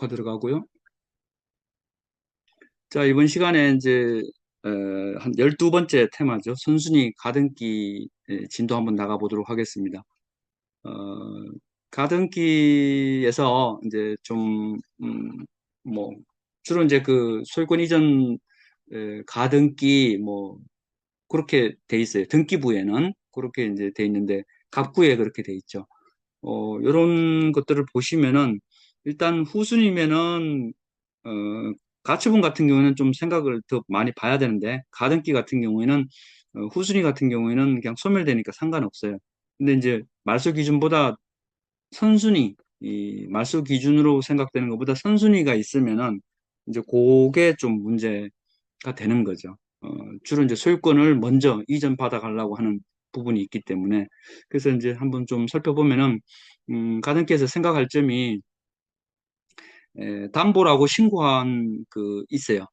녹화 들어가고요. 자, 이번 시간에 이제 한 12번째 테마죠. 선순위 가등기 진도 한번 나가보도록 하겠습니다. 어, 가등기에서 이제 좀, 뭐, 주로 이제 그 소유권 이전 가등기 뭐 그렇게 돼 있어요. 등기부에는 그렇게 이제 돼 있는데 갑구에 그렇게 돼 있죠. 이런 것들을 보시면은 일단 후순위면은 어, 가처분 같은 경우에는 좀 생각을 더 많이 봐야 되는데 가등기 같은 경우에는 후순위 같은 경우에는 그냥 소멸되니까 상관없어요. 근데 이제 말소 기준보다 선순위 이 말소 기준으로 생각되는 것보다 선순위가 있으면은 이제 그게 좀 문제가 되는 거죠. 주로 이제 소유권을 먼저 이전받아 가려고 하는 부분이 있기 때문에 그래서 이제 한번 좀 살펴보면은 가등기에서 생각할 점이 담보라고 신고한 그 있어요.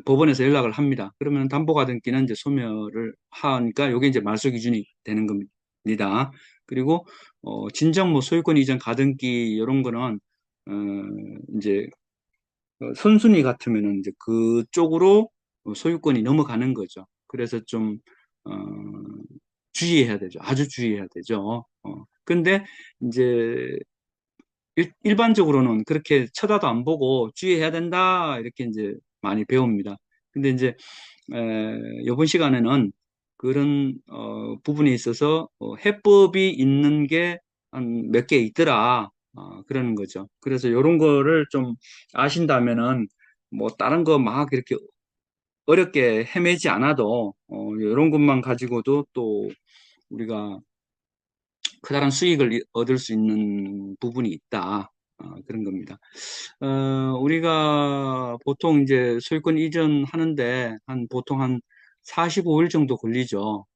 법원에서 연락을 합니다. 그러면 담보 가등기는 이제 소멸을 하니까 이게 이제 말소 기준이 되는 겁니다. 그리고 진정 뭐 소유권 이전 가등기 이런 거는 어, 이제 선순위 같으면은 이제 그쪽으로 소유권이 넘어가는 거죠. 그래서 좀 어, 주의해야 되죠. 아주 주의해야 되죠. 근데 이제 일반적으로는 그렇게 쳐다도 안 보고 주의해야 된다 이렇게 이제 많이 배웁니다. 근데 이제 이번 시간에는 그런 부분에 있어서 해법이 있는 게 한 몇 개 있더라 그러는 거죠. 그래서 이런 거를 좀 아신다면은 뭐 다른 거 막 이렇게 어렵게 헤매지 않아도 이런 것만 가지고도 또 우리가 커다란 수익을 얻을 수 있는 부분이 있다. 그런 겁니다. 우리가 보통 이제 소유권 이전하는데 보통 한 45일 정도 걸리죠.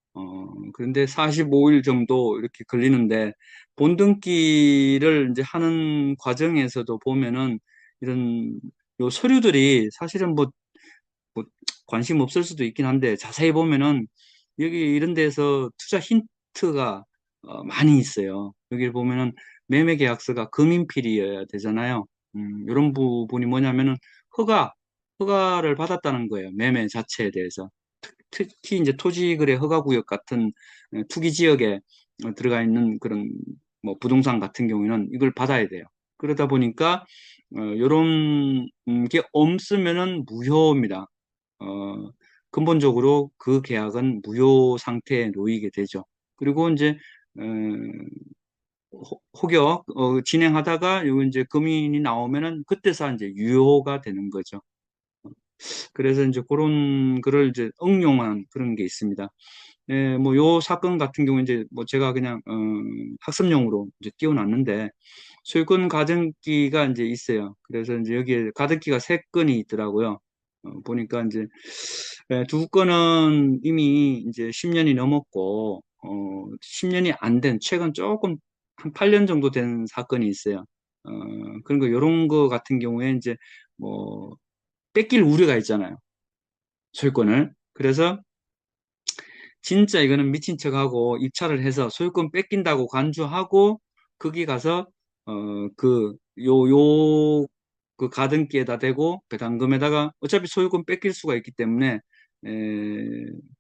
그런데 45일 정도 이렇게 걸리는데 본등기를 이제 하는 과정에서도 보면은 이런 요 서류들이 사실은 뭐 관심 없을 수도 있긴 한데 자세히 보면은 여기 이런 데서 투자 힌트가 많이 있어요. 여기 보면은 매매 계약서가 금인필이어야 되잖아요. 이런 부분이 뭐냐면은 허가, 허가를 받았다는 거예요. 매매 자체에 대해서. 특히 이제 토지거래 허가구역 같은 투기 지역에 들어가 있는 그런 뭐 부동산 같은 경우에는 이걸 받아야 돼요. 그러다 보니까 이런 게 없으면은 무효입니다. 어, 근본적으로 그 계약은 무효 상태에 놓이게 되죠. 그리고 이제 어, 혹여 진행하다가 요 이제 금인이 나오면은 그때서 이제 유효가 되는 거죠. 그래서 이제 그런 거를 이제 응용한 그런 게 있습니다. 뭐 요 사건 같은 경우 이제 뭐 제가 그냥 학습용으로 이제 띄워놨는데 소유권 가등기가 이제 있어요. 그래서 이제 여기에 가등기가 세 건이 있더라고요. 보니까 이제 두 건은 이미 이제 10년이 넘었고 10년이 안 된 최근 조금 한 8년 정도 된 사건이 있어요. 어, 그런 거 요런 거 같은 경우에 이제 뭐 뺏길 우려가 있잖아요. 소유권을. 그래서 진짜 이거는 미친 척하고 입찰을 해서 소유권 뺏긴다고 간주하고 거기 가서 그 가등기에다 대고 배당금에다가 어차피 소유권 뺏길 수가 있기 때문에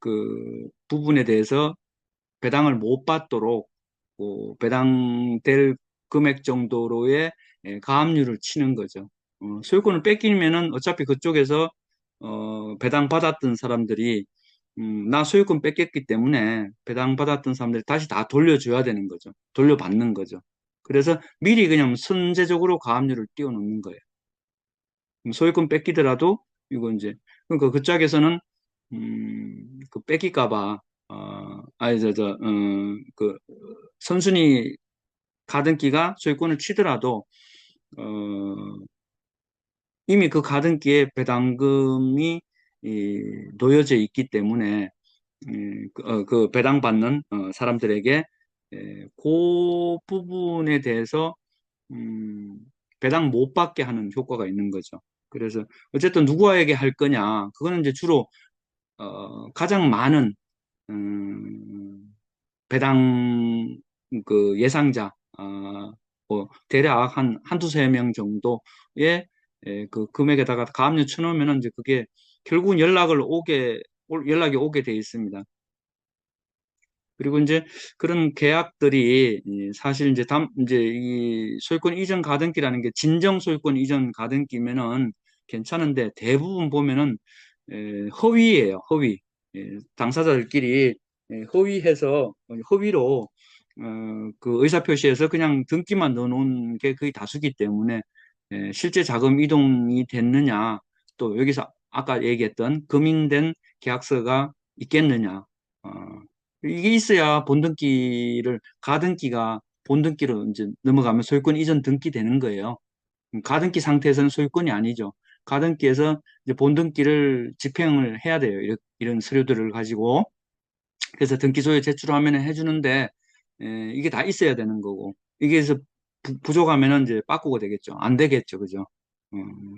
그 부분에 대해서 배당을 못 받도록 배당될 금액 정도로의 가압류를 치는 거죠. 소유권을 뺏기면은 어차피 그쪽에서 배당 받았던 사람들이 나 소유권 뺏겼기 때문에 배당 받았던 사람들이 다시 다 돌려줘야 되는 거죠. 돌려받는 거죠. 그래서 미리 그냥 선제적으로 가압류를 띄워놓는 거예요. 소유권 뺏기더라도 이거 이제 그러니까 그 짝에서는 그 뺏길까 봐 아니 그 선순위 가등기가 소유권을 치더라도 어 이미 그 가등기에 배당금이 놓여져 있기 때문에 그 배당받는 사람들에게 그 부분에 대해서 음, 배당 못 받게 하는 효과가 있는 거죠. 그래서 어쨌든 누구에게 할 거냐, 그거는 이제 주로 가장 많은 배당 그 예상자 뭐 대략 한 한두 세 명 정도의 그 금액에다가 가압류 쳐놓으면은 이제 그게 결국은 연락이 오게 돼 있습니다. 그리고 이제 그런 계약들이 사실 이제 이 소유권 이전 가등기라는 게 진정 소유권 이전 가등기면은 괜찮은데 대부분 보면은 허위예요, 허위. 당사자들끼리 허위해서 허위로 그 의사표시에서 그냥 등기만 넣어놓은 게 거의 다수기 때문에 실제 자금 이동이 됐느냐, 또 여기서 아까 얘기했던 금인된 계약서가 있겠느냐. 어, 이게 있어야 가등기가 본등기로 이제 넘어가면 소유권 이전 등기 되는 거예요. 가등기 상태에서는 소유권이 아니죠. 가등기에서 이제 본등기를 집행을 해야 돼요. 이런 서류들을 가지고. 그래서 등기소에 제출하면 해주는데, 이게 다 있어야 되는 거고. 이게 해서 부족하면은 이제 바꾸고 되겠죠. 안 되겠죠. 그죠?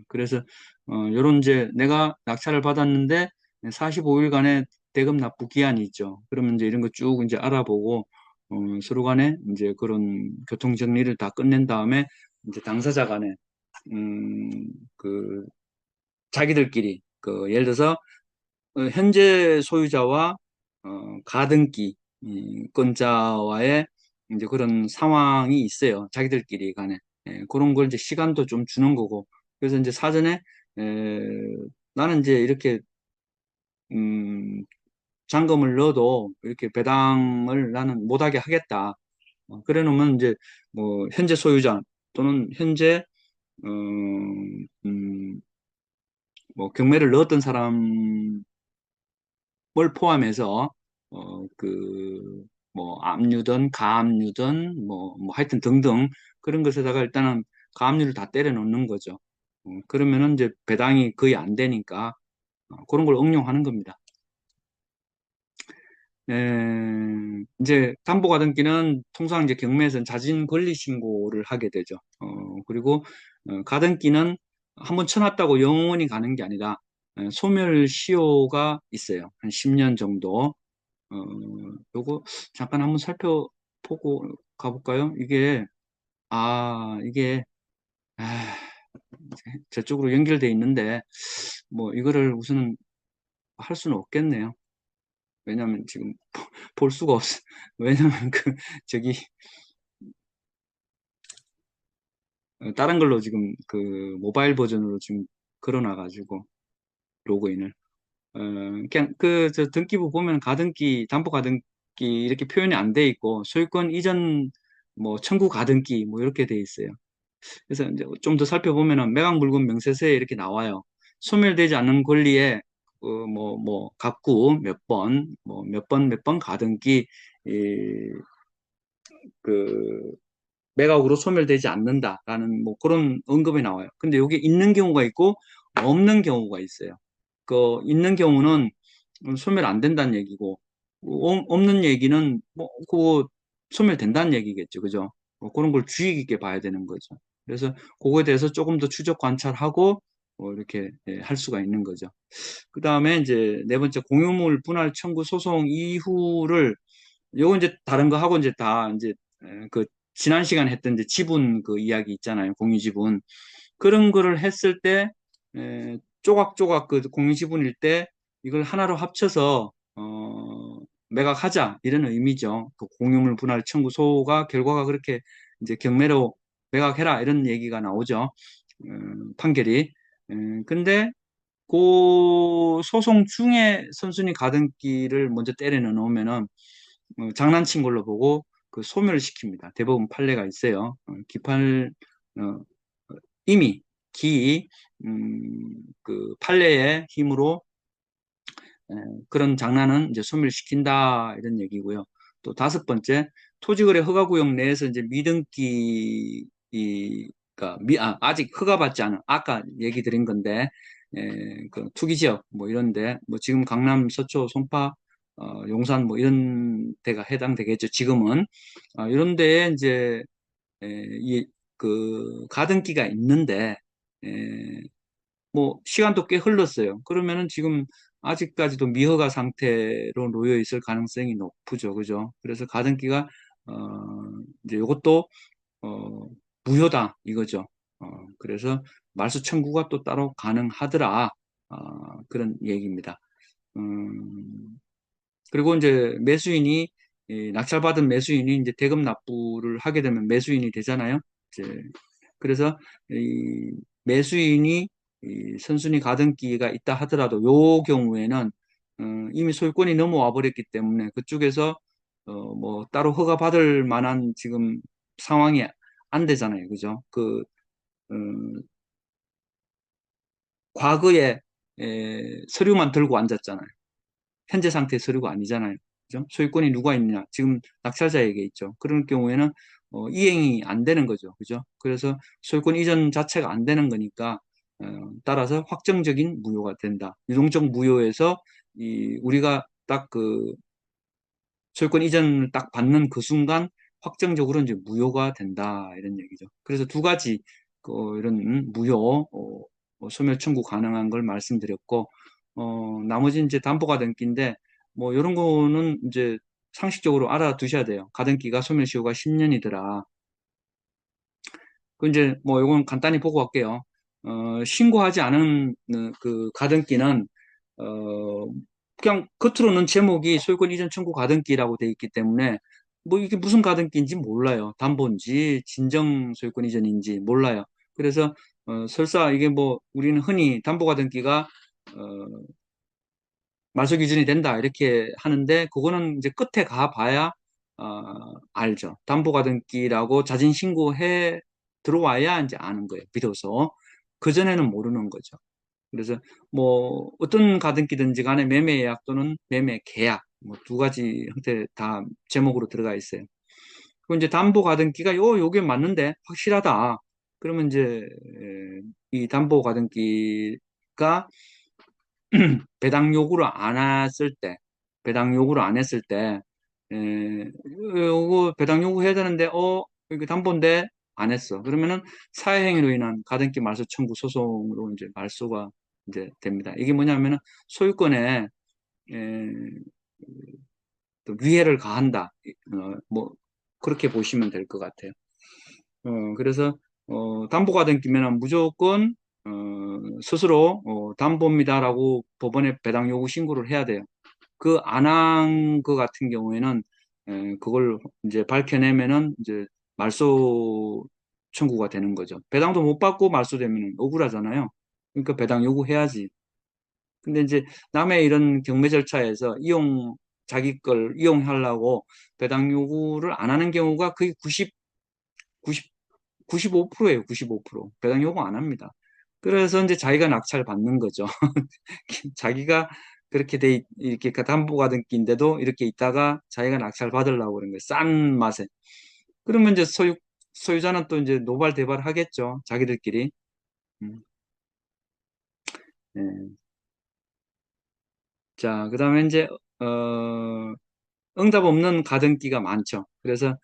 그래서, 요런 이제 내가 낙찰을 받았는데 45일간의 대금 납부 기한이 있죠. 그러면 이제 이런 거 쭉 이제 알아보고, 서로 간에 이제 그런 교통 정리를 다 끝낸 다음에 이제 당사자 간에, 음, 그, 자기들끼리, 예를 들어서 현재 소유자와 가등기 건자와의 이제 그런 상황이 있어요. 자기들끼리 간에. 그런 걸 이제 시간도 좀 주는 거고. 그래서 이제 사전에 에, 나는 이제 이렇게 음, 잔금을 넣어도 이렇게 배당을 나는 못하게 하겠다. 그래 놓으면 이제 뭐 현재 소유자 또는 현재 음, 뭐 경매를 넣었던 사람 뭘 포함해서 뭐 압류든 가압류든 뭐 하여튼 등등 그런 것에다가 일단은 가압류를 다 때려 넣는 거죠. 그러면은 이제 배당이 거의 안 되니까 그런 걸 응용하는 겁니다. 이제 담보가등기는 통상 이제 경매에서는 자진 권리 신고를 하게 되죠. 그리고 가등기는 한번 쳐놨다고 영원히 가는 게 아니라 소멸 시효가 있어요. 한 10년 정도. 어, 요거 잠깐 한번 살펴보고 가볼까요? 이게, 아, 저쪽으로 연결돼 있는데, 뭐, 이거를 우선은 할 수는 없겠네요. 왜냐면 지금 볼 수가 없어. 왜냐면 저기, 다른 걸로 지금 모바일 버전으로 지금 걸어놔가지고, 로그인을. 그냥 저 등기부 보면 담보 가등기 이렇게 표현이 안 돼 있고, 소유권 이전 뭐 청구 가등기 뭐 이렇게 돼 있어요. 그래서 이제 좀 더 살펴보면은 매각물건 명세서에 이렇게 나와요. 소멸되지 않는 권리에 갑구 몇 번, 뭐 몇 번 가등기 그 매각으로 소멸되지 않는다라는 뭐 그런 언급이 나와요. 근데 여기 있는 경우가 있고 없는 경우가 있어요. 있는 경우는 소멸 안 된다는 얘기고 없는 얘기는 뭐 그거 소멸된다는 얘기겠죠. 그죠? 그런 걸 주의 깊게 봐야 되는 거죠. 그래서 그거에 대해서 조금 더 추적 관찰하고 이렇게 할 수가 있는 거죠. 그 다음에 이제 네 번째 공유물 분할 청구 소송 이후를 요거 이제 다른 거 하고 이제 다 이제 그 지난 시간에 했던 이제 지분 그 이야기 있잖아요. 공유 지분. 그런 거를 했을 때 조각조각 그 공유 지분일 때 이걸 하나로 합쳐서 매각하자 이런 의미죠. 그 공유물 분할 청구소가 결과가 그렇게 이제 경매로 매각해라 이런 얘기가 나오죠. 판결이. 근데 그 소송 중에 선순위 가등기를 먼저 때려 넣으면은 장난친 걸로 보고 그 소멸시킵니다. 대법원 판례가 있어요. 어, 이미 그 판례의 힘으로 에, 그런 장난은 이제 소멸시킨다 이런 얘기고요. 또 다섯 번째 토지거래 허가구역 내에서 이제 아직 허가받지 않은 아까 얘기 드린 건데 그 투기지역 뭐 이런데 뭐 지금 강남 서초 송파 용산 뭐 이런 데가 해당되겠죠. 지금은 이런 데에 이제 그 가등기가 있는데 뭐 시간도 꽤 흘렀어요. 그러면은 지금 아직까지도 미허가 상태로 놓여 있을 가능성이 높죠. 그죠? 그래서 가등기가 어 이제 이것도 어, 무효다 이거죠. 그래서 말소 청구가 또 따로 가능하더라. 그런 얘기입니다. 음, 그리고 이제 매수인이 낙찰받은 매수인이 이제 대금 납부를 하게 되면 매수인이 되잖아요. 이제 그래서 이 매수인이 이 선순위 가등기가 있다 하더라도 요 경우에는 이미 소유권이 넘어와 버렸기 때문에 그쪽에서 뭐 따로 허가 받을 만한 지금 상황이 안 되잖아요. 그죠? 음, 과거에 서류만 들고 앉았잖아요. 현재 상태의 서류가 아니잖아요. 그죠? 소유권이 누가 있느냐? 지금 낙찰자에게 있죠. 그런 경우에는 이행이 안 되는 거죠. 그죠? 그래서 소유권 이전 자체가 안 되는 거니까 따라서 확정적인 무효가 된다. 유동적 무효에서 우리가 딱 소유권 이전을 딱 받는 그 순간 확정적으로 이제 무효가 된다 이런 얘기죠. 그래서 두 가지 이런 무효 소멸 청구 가능한 걸 말씀드렸고 나머지 이제 담보 가등기인데 뭐 이런 거는 이제 상식적으로 알아두셔야 돼요. 가등기가 소멸시효가 10년이더라. 그 이제 뭐 이건 간단히 보고 갈게요. 신고하지 않은 그 가등기는 어, 그냥 겉으로는 제목이 소유권 이전 청구 가등기라고 돼 있기 때문에 뭐 이게 무슨 가등기인지 몰라요. 담보인지 진정 소유권 이전인지 몰라요. 그래서 설사 이게 뭐 우리는 흔히 담보 가등기가 어, 말소 기준이 된다 이렇게 하는데 그거는 이제 끝에 가 봐야 알죠. 담보 가등기라고 자진 신고해 들어와야 이제 아는 거예요. 비로소 그 전에는 모르는 거죠. 그래서 뭐 어떤 가등기든지 간에 매매 예약 또는 매매 계약 뭐 두 가지 형태 다 제목으로 들어가 있어요. 그리고 이제 담보 가등기가 요게 맞는데 확실하다. 그러면 이제 이 담보 가등기가 배당 요구를 안 했을 때, 배당 요구를 안 했을 때, 요거 배당 요구해야 되는데, 이게 담보인데 안 했어. 그러면은 사회행위로 인한 가등기 말소 청구 소송으로 이제 말소가 이제 됩니다. 이게 뭐냐면은 소유권에 에, 또 위해를 가한다. 뭐 그렇게 보시면 될 것 같아요. 그래서 담보 가등기면은 무조건 어, 스스로 담보입니다라고 법원에 배당 요구 신고를 해야 돼요. 그 안 한 거 같은 경우에는 그걸 이제 밝혀내면은 이제 말소 청구가 되는 거죠. 배당도 못 받고 말소되면 억울하잖아요. 그러니까 배당 요구해야지. 근데 이제 남의 이런 경매 절차에서 자기 걸 이용하려고 배당 요구를 안 하는 경우가 거의 90, 95%예요, 95%. 배당 요구 안 합니다. 그래서 이제 자기가 낙찰 받는 거죠. 자기가 그렇게 이렇게 담보 가등기인데도 이렇게 있다가 자기가 낙찰 받으려고 그런 거예요. 싼 맛에. 그러면 이제 소유자는 또 이제 노발대발 하겠죠. 자기들끼리. 음, 예. 자, 그 다음에 이제, 어, 응답 없는 가등기가 많죠. 그래서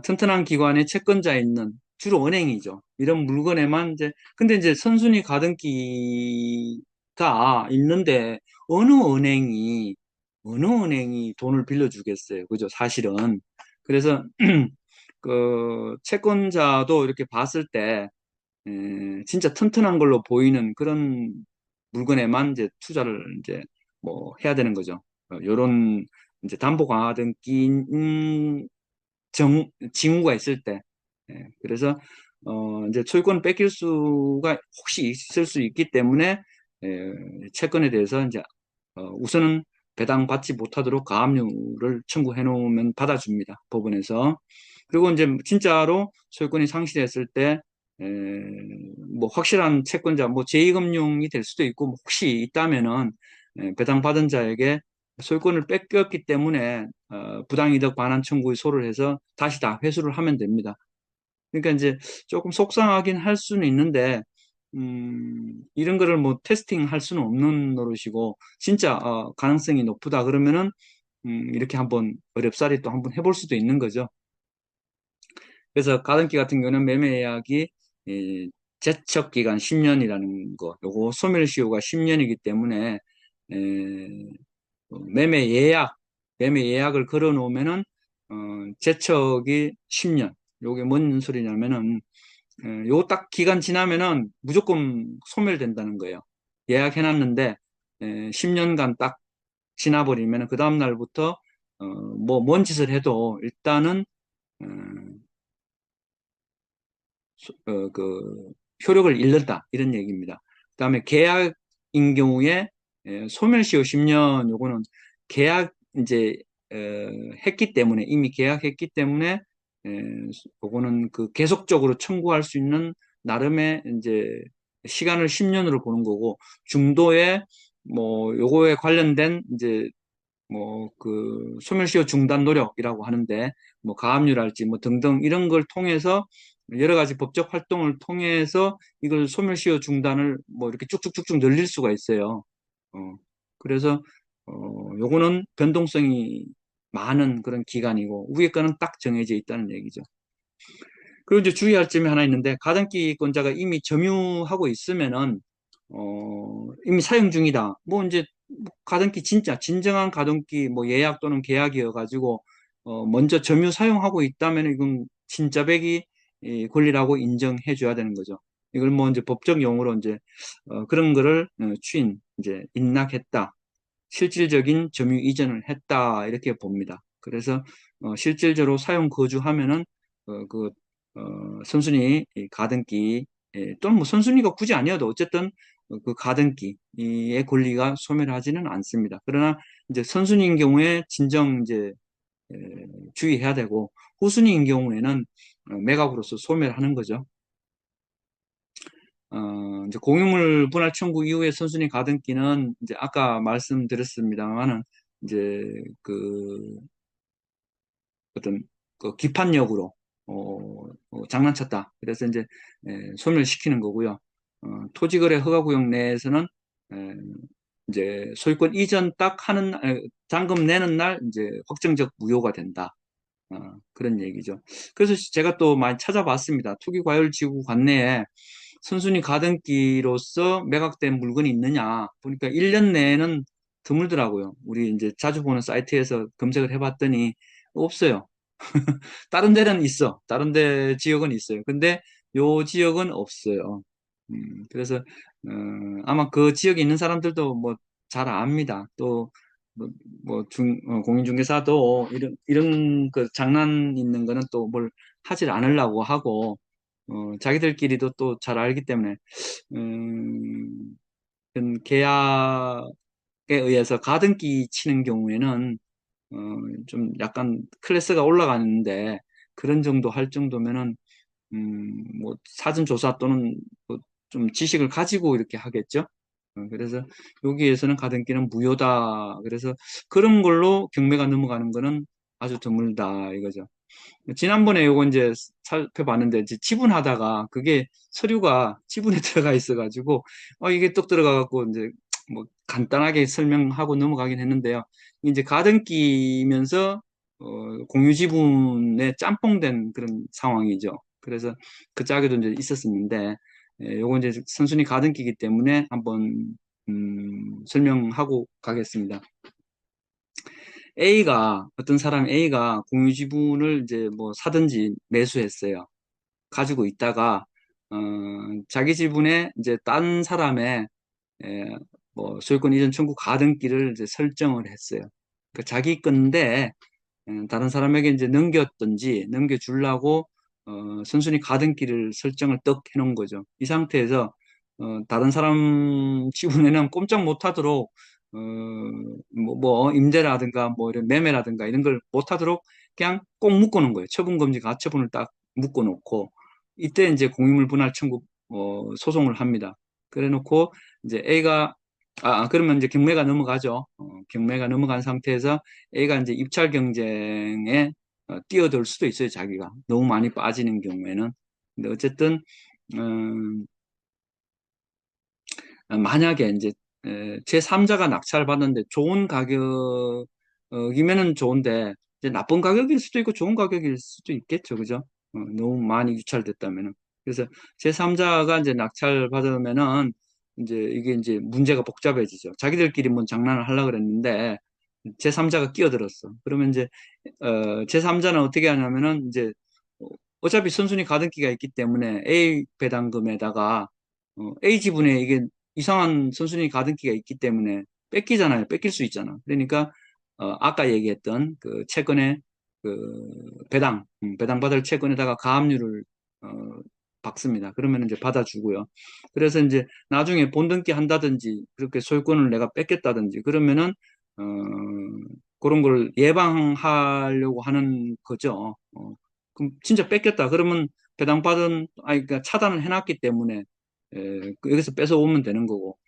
튼튼한 기관에 채권자 있는 주로 은행이죠. 이런 물건에만 이제 근데 이제 선순위 가등기가 있는데 어느 은행이 어느 은행이 돈을 빌려주겠어요. 그죠? 사실은. 그래서 그 채권자도 이렇게 봤을 때 진짜 튼튼한 걸로 보이는 그런 물건에만 이제 투자를 이제 뭐 해야 되는 거죠. 요런 이제 담보 강화 등 낀 징후가 있을 때. 그래서 이제 소유권 뺏길 수가 혹시 있을 수 있기 때문에 채권에 대해서 이제 우선은 배당받지 못하도록 가압류를 청구해 놓으면 받아줍니다. 법원에서. 그리고 이제 진짜로 소유권이 상실했을 때, 뭐 확실한 채권자, 뭐 제2금융이 될 수도 있고, 뭐 혹시 있다면은 배당받은 자에게 소유권을 뺏겼기 때문에 부당이득 반환 청구의 소를 해서 다시 다 회수를 하면 됩니다. 그러니까 이제 조금 속상하긴 할 수는 있는데, 이런 거를 뭐 테스팅 할 수는 없는 노릇이고, 진짜, 가능성이 높다 그러면은, 이렇게 한번 어렵사리 또 한번 해볼 수도 있는 거죠. 그래서 가등기 같은 경우는 매매 예약이, 이, 제척 기간 10년이라는 거, 요거 소멸시효가 10년이기 때문에, 에, 매매 예약을 걸어 놓으면은, 제척이 10년. 요게 뭔 소리냐면은 요 딱 기간 지나면은 무조건 소멸된다는 거예요. 예약해놨는데 10년간 딱 지나버리면 그 다음 날부터 뭐 뭔 짓을 해도 일단은 어, 그 효력을 잃는다 이런 얘기입니다. 그다음에 계약인 경우에 소멸시효 10년 요거는 계약 이제 어, 했기 때문에 이미 계약했기 때문에 에, 요거는 그 계속적으로 청구할 수 있는 나름의 이제 시간을 10년으로 보는 거고 중도에 뭐 요거에 관련된 이제 뭐 그 소멸시효 중단 노력이라고 하는데 뭐 가압류랄지 뭐 등등 이런 걸 통해서 여러 가지 법적 활동을 통해서 이걸 소멸시효 중단을 뭐 이렇게 쭉쭉쭉쭉 늘릴 수가 있어요. 어, 그래서 요거는 변동성이 많은 그런 기간이고 위에 거는 딱 정해져 있다는 얘기죠. 그리고 이제 주의할 점이 하나 있는데 가등기권자가 이미 점유하고 있으면은 이미 사용 중이다. 뭐 이제 가등기 진짜 진정한 가등기 뭐 예약 또는 계약이어 가지고 먼저 점유 사용하고 있다면 이건 진짜배기 권리라고 인정해 줘야 되는 거죠. 이걸 뭐 이제 법적 용어로 이제 그런 거를 추인 이제 인락했다. 실질적인 점유 이전을 했다 이렇게 봅니다. 그래서 실질적으로 사용 거주하면은 그 선순위 가등기 또는 뭐 선순위가 굳이 아니어도 어쨌든 그 가등기의 권리가 소멸하지는 않습니다. 그러나 이제 선순위인 경우에 진정 이제 에, 주의해야 되고 후순위인 경우에는 매각으로서 소멸하는 거죠. 이제 공유물 분할 청구 이후에 선순위 가등기는 이제 아까 말씀드렸습니다만은 이제 그 어떤 그 기판력으로 장난쳤다. 그래서 이제 소멸시키는 거고요. 토지거래 허가구역 내에서는 에, 이제 소유권 이전 딱 하는 잔금 내는 날 이제 확정적 무효가 된다. 그런 얘기죠. 그래서 제가 또 많이 찾아봤습니다. 투기과열지구 관내에 선순위 가등기로서 매각된 물건이 있느냐 보니까 1년 내에는 드물더라고요. 우리 이제 자주 보는 사이트에서 검색을 해봤더니 없어요. 다른 데는 있어. 다른 데 지역은 있어요. 근데 요 지역은 없어요. 그래서 아마 그 지역에 있는 사람들도 뭐 잘 압니다. 또 뭐, 공인중개사도 이런 그 장난 있는 거는 또 뭘 하질 않으려고 하고 자기들끼리도 또 잘 알기 때문에 그런 계약에 의해서 가등기 치는 경우에는 어, 좀 약간 클래스가 올라가는데 그런 정도 할 정도면은 뭐 사전 조사 또는 뭐좀 지식을 가지고 이렇게 하겠죠. 그래서 여기에서는 가등기는 무효다. 그래서 그런 걸로 경매가 넘어가는 거는 아주 드물다 이거죠. 지난번에 요거 이제 살펴봤는데 이제 지분하다가 그게 서류가 지분에 들어가 있어가지고 이게 뚝 들어가갖고 이제 뭐 간단하게 설명하고 넘어가긴 했는데요. 이제 가등기면서 공유 지분에 짬뽕된 그런 상황이죠. 그래서 그 짝에도 이제 있었었는데 요거 이제 선순위 가등기이기 때문에 한번 설명하고 가겠습니다. 어떤 사람 A가 공유 지분을 이제 뭐 사든지 매수했어요. 가지고 있다가 어, 자기 지분에 이제 딴 사람의 에, 뭐 소유권 이전 청구 가등기를 이제 설정을 했어요. 그 자기 건데 다른 사람에게 이제 넘겼든지 넘겨주려고 선순위 가등기를 설정을 떡 해놓은 거죠. 이 상태에서 다른 사람 지분에는 꼼짝 못하도록 임대라든가 뭐 이런 매매라든가 이런 걸 못하도록 그냥 꼭 묶어놓은 거예요. 처분금지 가처분을 딱 묶어놓고 이때 이제 공유물 분할 청구 소송을 합니다. 그래놓고 이제 A가 그러면 이제 경매가 넘어가죠. 경매가 넘어간 상태에서 A가 이제 입찰 경쟁에 뛰어들 수도 있어요, 자기가. 너무 많이 빠지는 경우에는. 근데 어쨌든, 음, 만약에 이제 제3자가 낙찰 받는데 좋은 가격이면은 좋은데, 이제 나쁜 가격일 수도 있고 좋은 가격일 수도 있겠죠, 그죠? 너무 많이 유찰됐다면은. 그래서 제3자가 이제 낙찰 받으면은, 이제 이게 이제 문제가 복잡해지죠. 자기들끼리 뭔 장난을 하려고 그랬는데, 제3자가 끼어들었어. 그러면 이제 제3자는 어떻게 하냐면은 이제 어차피 선순위 가등기가 있기 때문에 A 배당금에다가 A 지분에 이게 이상한 선순위 가등기가 있기 때문에 뺏기잖아요. 뺏길 수 있잖아. 그러니까 아까 얘기했던 그 채권의 그 배당받을 채권에다가 가압류를 어, 박습니다. 그러면 이제 받아주고요. 그래서 이제 나중에 본등기 한다든지 그렇게 소유권을 내가 뺏겠다든지 그러면은 어, 그런 걸 예방하려고 하는 거죠. 그럼 진짜 뺏겼다. 그러면 그러니까 차단을 해놨기 때문에 여기서 뺏어오면 되는 거고.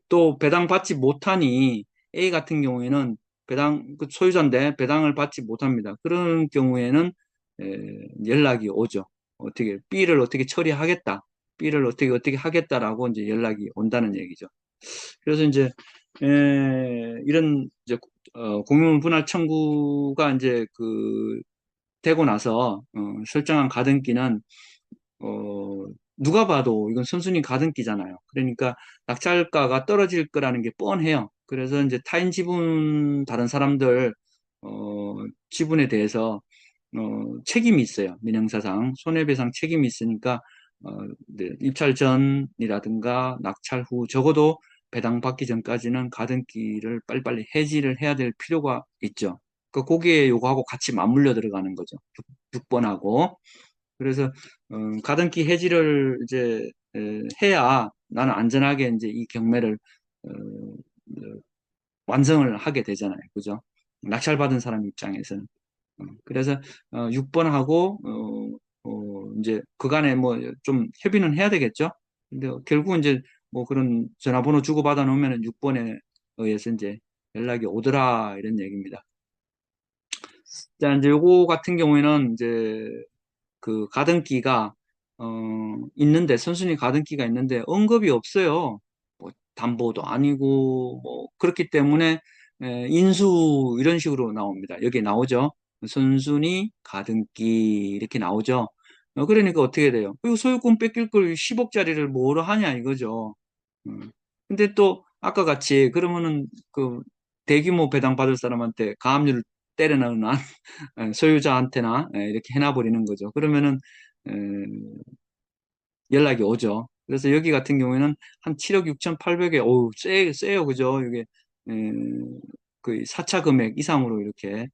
또 배당받지 못하니 A 같은 경우에는 그 소유자인데 배당을 받지 못합니다. 그런 경우에는 연락이 오죠. B를 어떻게 처리하겠다. B를 어떻게 하겠다라고 이제 연락이 온다는 얘기죠. 그래서 이제 이런 이제 공유물 분할 청구가 이제 그 되고 나서 설정한 가등기는 누가 봐도 이건 선순위 가등기잖아요. 그러니까 낙찰가가 떨어질 거라는 게 뻔해요. 그래서 이제 타인 지분 다른 사람들 지분에 대해서 책임이 있어요. 민형사상 손해배상 책임이 있으니까 네, 입찰 전이라든가 낙찰 후 적어도 배당받기 전까지는 가등기를 빨리빨리 해지를 해야 될 필요가 있죠. 그 거기에 요거하고 같이 맞물려 들어가는 거죠. 6번하고. 그래서 가등기 해지를 이제 해야 나는 안전하게 이제 이 경매를 어, 완성을 하게 되잖아요. 그죠? 낙찰받은 사람 입장에서는. 그래서 6번하고 이제 그간에 뭐 좀 협의는 해야 되겠죠. 근데 결국은 이제 뭐 그런 전화번호 주고받아 놓으면 6번에 의해서 이제 연락이 오더라 이런 얘기입니다. 자, 이제 요거 같은 경우에는 이제 그 가등기가 있는데 선순위 가등기가 있는데 언급이 없어요. 뭐 담보도 아니고 뭐 그렇기 때문에 인수 이런 식으로 나옵니다. 여기 나오죠. 선순위 가등기 이렇게 나오죠. 그러니까 어떻게 돼요? 이거 소유권 뺏길 걸 10억짜리를 뭐로 하냐 이거죠. 음. 근데 또 아까 같이 그러면은 그 대규모 배당 받을 사람한테 가압류를 때려 넣는 소유자한테나 이렇게 해놔버리는 거죠. 그러면은 에, 연락이 오죠. 그래서 여기 같은 경우에는 한 7억 6,800에 어우 세요 그죠? 이게 에, 그 4차 금액 이상으로 이렇게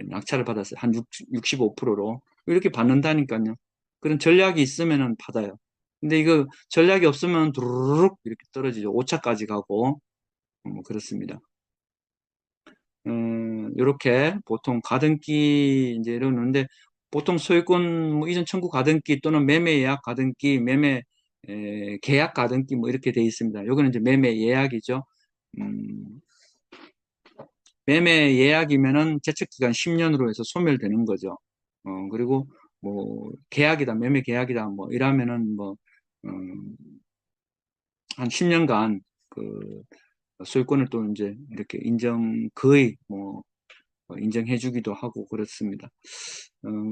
낙찰을 받았어요. 한 65%로 이렇게 받는다니까요. 그런 전략이 있으면은 받아요. 근데 이거 전략이 없으면 두루룩 이렇게 떨어지죠. 5차까지 가고 뭐 그렇습니다. 이렇게 보통 가등기 이제 이러는데 보통 소유권 뭐 이전 청구 가등기 또는 매매 예약 가등기, 매매 계약 가등기 뭐 이렇게 돼 있습니다. 요거는 이제 매매 예약이죠. 음, 매매 예약이면은 제척 기간 10년으로 해서 소멸되는 거죠. 그리고 뭐 계약이다, 매매 계약이다 뭐 이러면은 뭐 한 10년간 그 소유권을 또 이제 이렇게 거의 뭐 인정해주기도 하고 그렇습니다.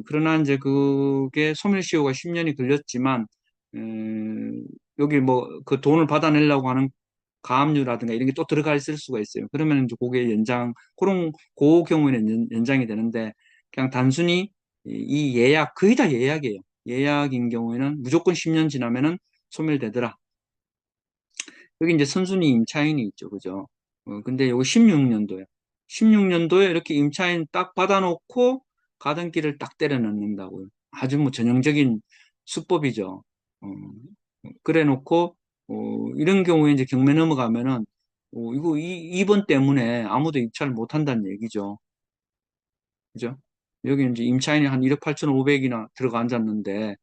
그러나 이제 그게 소멸시효가 10년이 걸렸지만 여기 뭐 그 돈을 받아내려고 하는 가압류라든가 이런 게 또 들어가 있을 수가 있어요. 그러면 이제 그게 그 경우에는 연장이 되는데 그냥 단순히 이 예약 거의 다 예약이에요. 예약인 경우에는 무조건 10년 지나면은 소멸되더라. 여기 이제 선순위 임차인이 있죠. 그죠? 근데 여기 16년도에. 16년도에 이렇게 임차인 딱 받아놓고 가등기를 딱 때려 넣는다고요. 아주 뭐 전형적인 수법이죠. 어, 그래 놓고, 이런 경우에 이제 경매 넘어가면은, 이거 2번 때문에 아무도 입찰을 못 한다는 얘기죠. 그죠? 여기 이제 임차인이 한 1억 8,500이나 들어가 앉았는데,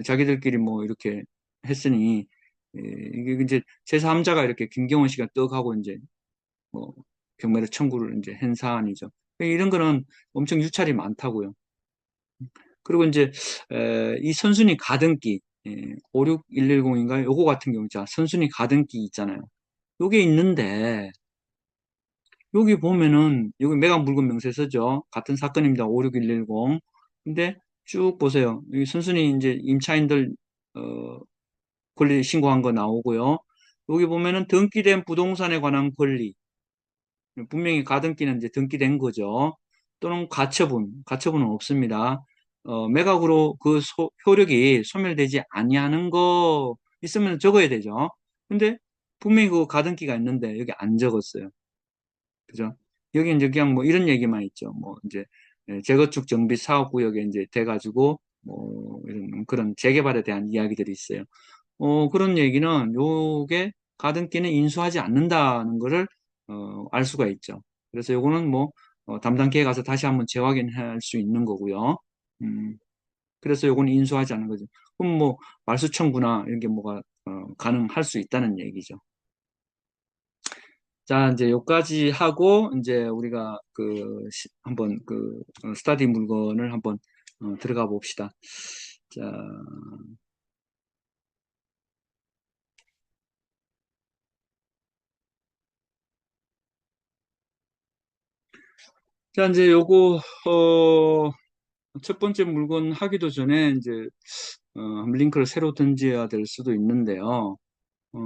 자기들끼리 뭐 이렇게 했으니, 이게 이제 제3자가 이렇게 김경원 씨가 떡 하고 이제 뭐 경매를 청구를 이제 한 사안이죠. 이런 거는 엄청 유찰이 많다고요. 그리고 이제 이 선순위 가등기 56110인가요? 요거 같은 경우 자 선순위 가등기 있잖아요. 요게 있는데 여기 보면은 여기 매각 물건 명세서죠. 같은 사건입니다. 56110. 근데 쭉 보세요. 여기 선순위 이제 임차인들 어, 권리 신고한 거 나오고요. 여기 보면은 등기된 부동산에 관한 권리 분명히 가등기는 이제 등기된 거죠. 또는 가처분은 없습니다. 매각으로 그 효력이 소멸되지 아니하는 거 있으면 적어야 되죠. 근데 분명히 그 가등기가 있는데 여기 안 적었어요. 그죠? 여기 이제 그냥 뭐 이런 얘기만 있죠. 뭐 이제 재건축 정비 사업구역에 이제 돼가지고 뭐 이런 그런 재개발에 대한 이야기들이 있어요. 그런 얘기는 요게 가등기는 인수하지 않는다는 거를 알 수가 있죠. 그래서 요거는 뭐 담당기에 가서 다시 한번 재확인할 수 있는 거고요. 음, 그래서 요거는 인수하지 않는 거죠. 그럼 뭐 말소 청구나 이런 게 뭐가 가능할 수 있다는 얘기죠. 자, 이제 요까지 하고 이제 우리가 한번 스터디 물건을 한번 들어가 봅시다. 자, 자 이제 요거 첫 번째 물건 하기도 전에 이제 한번 링크를 새로 던져야 될 수도 있는데요. 어,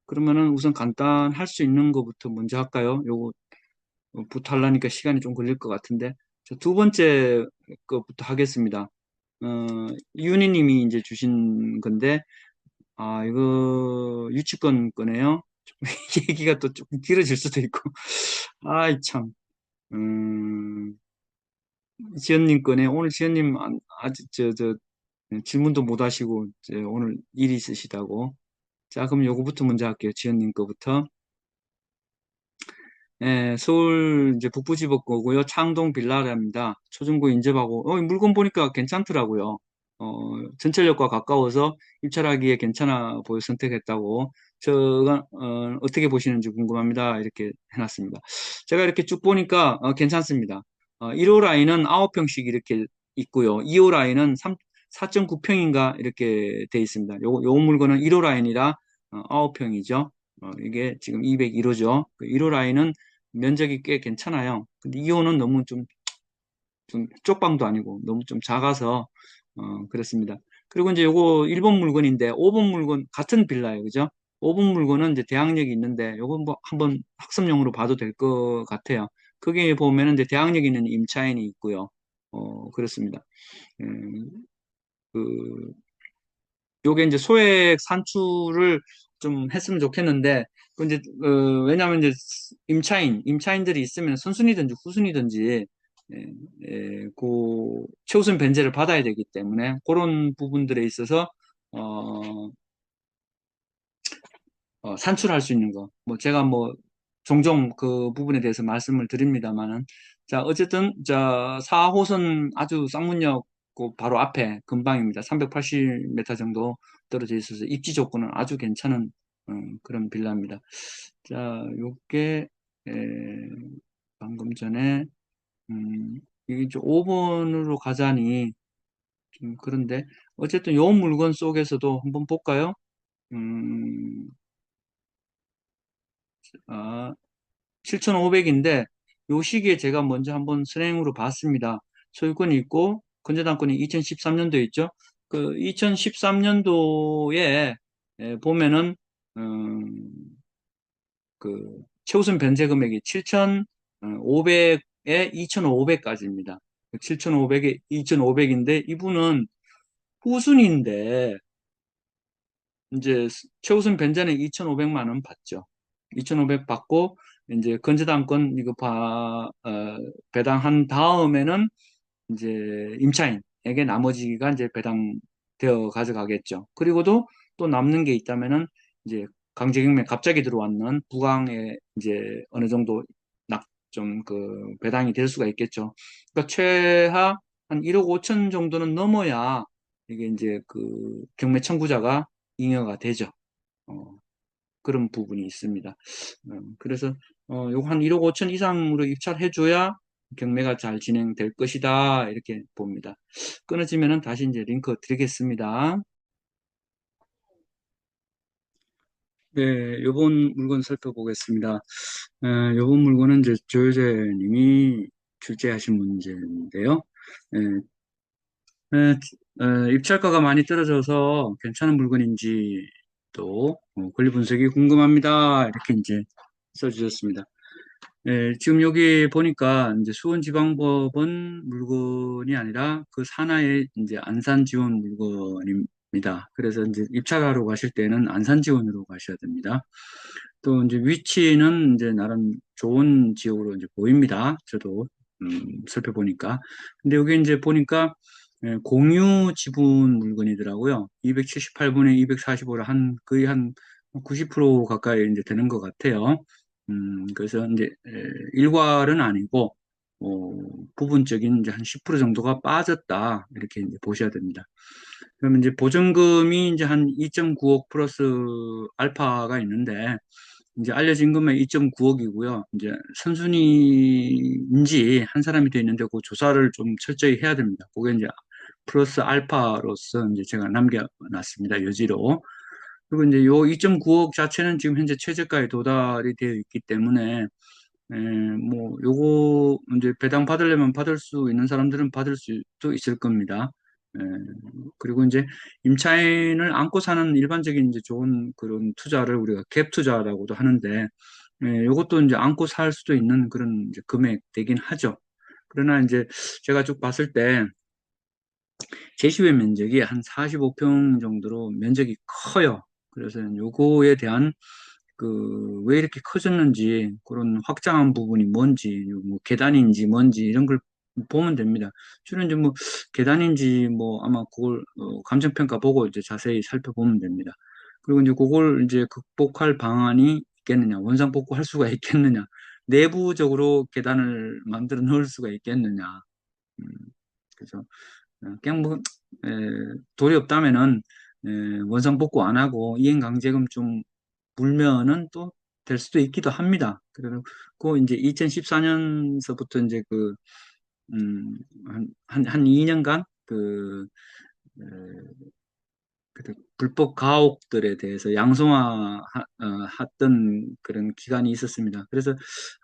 그러면은 우선 간단할 수 있는 것부터 먼저 할까요? 요거 부탁하려니까 시간이 좀 걸릴 것 같은데. 자, 두 번째 것부터 하겠습니다. 유니님이 이제 주신 건데, 아, 이거 유치권 거네요. 얘기가 또 조금 길어질 수도 있고. 아이, 참. 음, 지연님 거네. 오늘 지연님 아직 질문도 못 하시고, 오늘 일이 있으시다고. 자, 그럼 요거부터 먼저 할게요. 지연님 거부터. 예, 서울 이제 북부지법 거고요. 창동 빌라랍니다. 초중고 인접하고, 이 물건 보니까 괜찮더라고요. 전철역과 가까워서 입찰하기에 괜찮아 보여 선택했다고. 저가, 어떻게 보시는지 궁금합니다. 이렇게 해놨습니다. 제가 이렇게 쭉 보니까, 괜찮습니다. 1호 라인은 9평씩 이렇게 있고요. 2호 라인은 4.9평인가 이렇게 돼 있습니다. 요 물건은 1호 라인이라 9평이죠. 이게 지금 201호죠. 그 1호 라인은 면적이 꽤 괜찮아요. 근데 2호는 너무 좀 쪽방도 아니고 너무 좀 작아서 그렇습니다. 그리고 이제 요거 1번 물건인데 5번 물건 같은 빌라예요. 그죠? 5번 물건은 이제 대항력이 있는데 요거 뭐 한번 학습용으로 봐도 될 것 같아요. 거기에 보면은 이제 대항력 있는 임차인이 있고요. 그렇습니다. 음, 그 요게 이제 소액 산출을 좀 했으면 좋겠는데, 그 이제, 왜냐면 이제 임차인들이 있으면 선순위든지 후순위든지, 예, 최우선 변제를 받아야 되기 때문에, 그런 부분들에 있어서, 어, 산출할 수 있는 거. 뭐, 제가 뭐, 종종 그 부분에 대해서 말씀을 드립니다만은, 자, 어쨌든, 자, 4호선 아주 쌍문역 그 바로 앞에 근방입니다. 380m 정도 떨어져 있어서 입지 조건은 아주 괜찮은 그런 빌라입니다. 자, 요게, 에, 방금 전에, 이게 이제 5번으로 가자니, 좀 그런데, 어쨌든 요 물건 속에서도 한번 볼까요? 음, 아, 7,500인데 요 시기에 제가 먼저 한번 선행으로 봤습니다. 소유권이 있고 건재당권이 2013년도에 있죠. 그 2013년도에 보면은 그 최우선 변제 금액이 7,500에 2,500까지입니다. 7,500에 2,500인데 이분은 후순위인데 이제 최우선 변제는 2,500만 원 받죠. 2,500 받고 이제 건재당권 이거 배당한 다음에는 이제 임차인에게 나머지가 이제 배당되어 가져가겠죠. 그리고도 또 남는 게 있다면은 이제 강제경매 갑자기 들어왔는 부강에 이제 어느 정도 좀 배당이 될 수가 있겠죠. 그러니까 최하 한 1억 5천 정도는 넘어야 이게 이제 경매 청구자가 잉여가 되죠. 어, 그런 부분이 있습니다. 그래서 요거 한 1억 5천 이상으로 입찰해줘야 경매가 잘 진행될 것이다 이렇게 봅니다. 끊어지면은 다시 이제 링크 드리겠습니다. 네, 요번 물건 살펴보겠습니다. 요번 물건은 이제 조효재님이 출제하신 문제인데요. 예, 입찰가가 많이 떨어져서 괜찮은 물건인지 또 권리 분석이 궁금합니다. 이렇게 이제 써주셨습니다. 예, 지금 여기 보니까 이제 수원지방법원 물건이 아니라 그 산하의 이제 안산지원 물건입니다. 그래서 이제 입찰을 하러 가실 때는 안산지원으로 가셔야 됩니다. 또 이제 위치는 이제 나름 좋은 지역으로 이제 보입니다. 저도 살펴보니까. 근데 여기 이제 보니까 공유 지분 물건이더라고요. 278분에 245를 한 거의 한 90% 가까이 이제 되는 것 같아요. 그래서 이제 일괄은 아니고 부분적인 이제 한 10% 정도가 빠졌다 이렇게 이제 보셔야 됩니다. 그러면 이제 보증금이 이제 한 2.9억 플러스 알파가 있는데 이제 알려진 금액 2.9억이고요. 이제 선순위인지 한 사람이 돼 있는데 그 조사를 좀 철저히 해야 됩니다. 그게 이제 플러스 알파로서 이제 제가 남겨놨습니다. 여지로. 그리고 이제 요 2.9억 자체는 지금 현재 최저가에 도달이 되어 있기 때문에 뭐 요거 이제 배당 받으려면 받을 수 있는 사람들은 받을 수도 있을 겁니다. 에, 그리고 이제 임차인을 안고 사는 일반적인 이제 좋은 그런 투자를 우리가 갭 투자라고도 하는데 요것도 이제 안고 살 수도 있는 그런 이제 금액 되긴 하죠. 그러나 이제 제가 쭉 봤을 때 제시외 면적이 한 45평 정도로 면적이 커요. 그래서 요거에 대한 그 왜 이렇게 커졌는지 그런 확장한 부분이 뭔지 뭐 계단인지 뭔지 이런 걸 보면 됩니다. 주로 이제 뭐 계단인지 뭐 아마 그걸 감정평가 보고 이제 자세히 살펴보면 됩니다. 그리고 이제 그걸 이제 극복할 방안이 있겠느냐, 원상 복구할 수가 있겠느냐, 내부적으로 계단을 만들어 놓을 수가 있겠느냐. 음, 그래서 그냥 뭐 에, 돈이 없다면은 원상 복구 안 하고 이행강제금 좀 물면은 또 될 수도 있기도 합니다. 그리고 그 이제 2014년서부터 이제 한 2년간 에, 불법 가옥들에 대해서 양성화 했던 그런 기간이 있었습니다. 그래서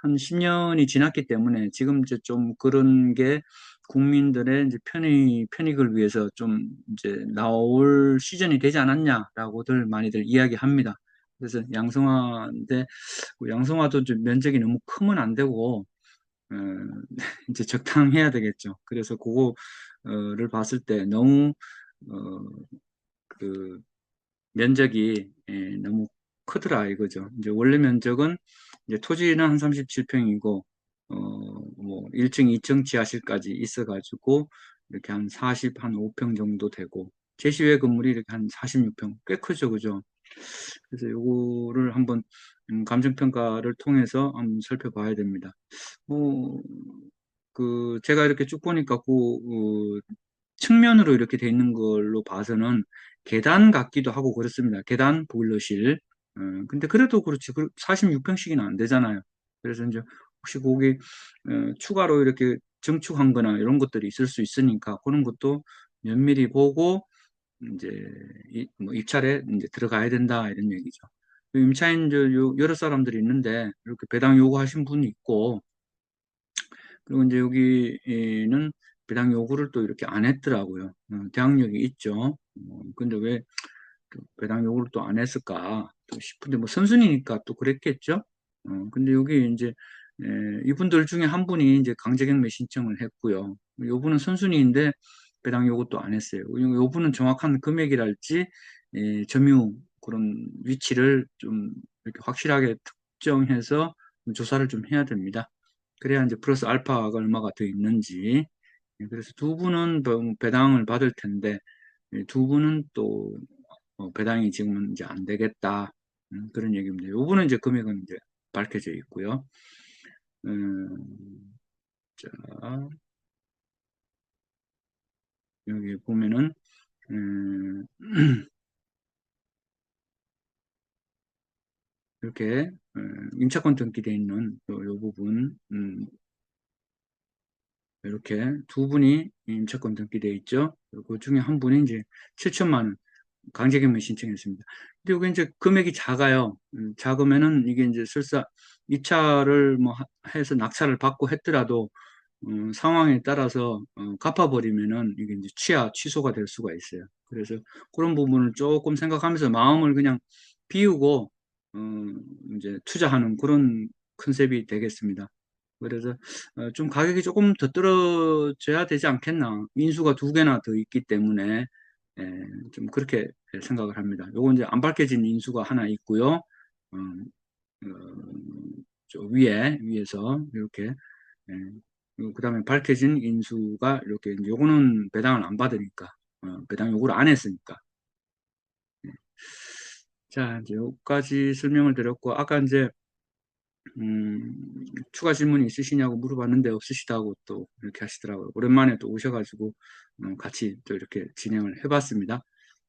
한 10년이 지났기 때문에 지금 이제 좀 그런 게 국민들의 이제 편익을 위해서 좀 이제 나올 시즌이 되지 않았냐라고들 많이들 이야기합니다. 그래서 양성화인데 그 양성화도 좀 면적이 너무 크면 안 되고 어, 이제 적당해야 되겠죠. 그래서 그거를 봤을 때 너무 어, 그 면적이 너무 크더라 이거죠. 이제 원래 면적은 이제 토지는 한 37평이고 뭐 1층, 2층 지하실까지 있어가지고 이렇게 한 40, 한 5평 정도 되고 제시외 건물이 이렇게 한 46평 꽤 크죠, 그죠? 그래서 요거를 한번 감정평가를 통해서 한번 살펴봐야 됩니다. 뭐, 제가 이렇게 쭉 보니까 측면으로 이렇게 돼 있는 걸로 봐서는 계단 같기도 하고 그렇습니다. 계단 보일러실. 근데 그래도 그렇지. 46평씩이나 안 되잖아요. 그래서 이제 혹시 거기 추가로 이렇게 증축한 거나 이런 것들이 있을 수 있으니까 그런 것도 면밀히 보고 이제 뭐 입찰에 이제 들어가야 된다 이런 얘기죠. 임차인 여러 사람들이 있는데 이렇게 배당 요구하신 분이 있고 그리고 이제 여기는 배당 요구를 또 이렇게 안 했더라고요. 대항력이 있죠. 근데 왜 배당 요구를 또 안 했을까 또 싶은데 뭐 선순위니까 또 그랬겠죠. 근데 여기 이제 이분들 중에 한 분이 이제 강제경매 신청을 했고요. 요분은 선순위인데 배당 요구도 안 했어요. 요분은 정확한 금액이랄지 점유 그런 위치를 좀 이렇게 확실하게 특정해서 조사를 좀 해야 됩니다. 그래야 이제 플러스 알파가 얼마가 더 있는지. 그래서 두 분은 배당을 받을 텐데, 두 분은 또 배당이 지금은 이제 안 되겠다. 그런 얘기입니다. 요분은 이제 금액은 이제 밝혀져 있고요. 음, 자, 여기 보면은, 음, 이렇게, 임차권 등기되어 있는 요 부분, 이렇게 두 분이 임차권 등기되어 있죠. 그 중에 한 분이 이제 7천만 원 강제경매 신청했습니다. 근데 이게 이제 금액이 작아요. 작으면은 이게 이제 설사 입찰을 뭐 해서 낙찰을 받고 했더라도 상황에 따라서 갚아버리면은 이게 이제 취소가 될 수가 있어요. 그래서 그런 부분을 조금 생각하면서 마음을 그냥 비우고 어, 이제 투자하는 그런 컨셉이 되겠습니다. 그래서 좀 가격이 조금 더 떨어져야 되지 않겠나. 인수가 두 개나 더 있기 때문에 예, 좀 그렇게 생각을 합니다. 요거 이제 안 밝혀진 인수가 하나 있고요. 음, 어, 저 위에서 이렇게 그다음에 밝혀진 인수가 이렇게 이제 요거는 배당을 안 받으니까 배당 요구를 안 했으니까 자 이제 여기까지 설명을 드렸고 아까 이제 추가 질문이 있으시냐고 물어봤는데 없으시다고 또 이렇게 하시더라고요. 오랜만에 또 오셔가지고 같이 또 이렇게 진행을 해봤습니다.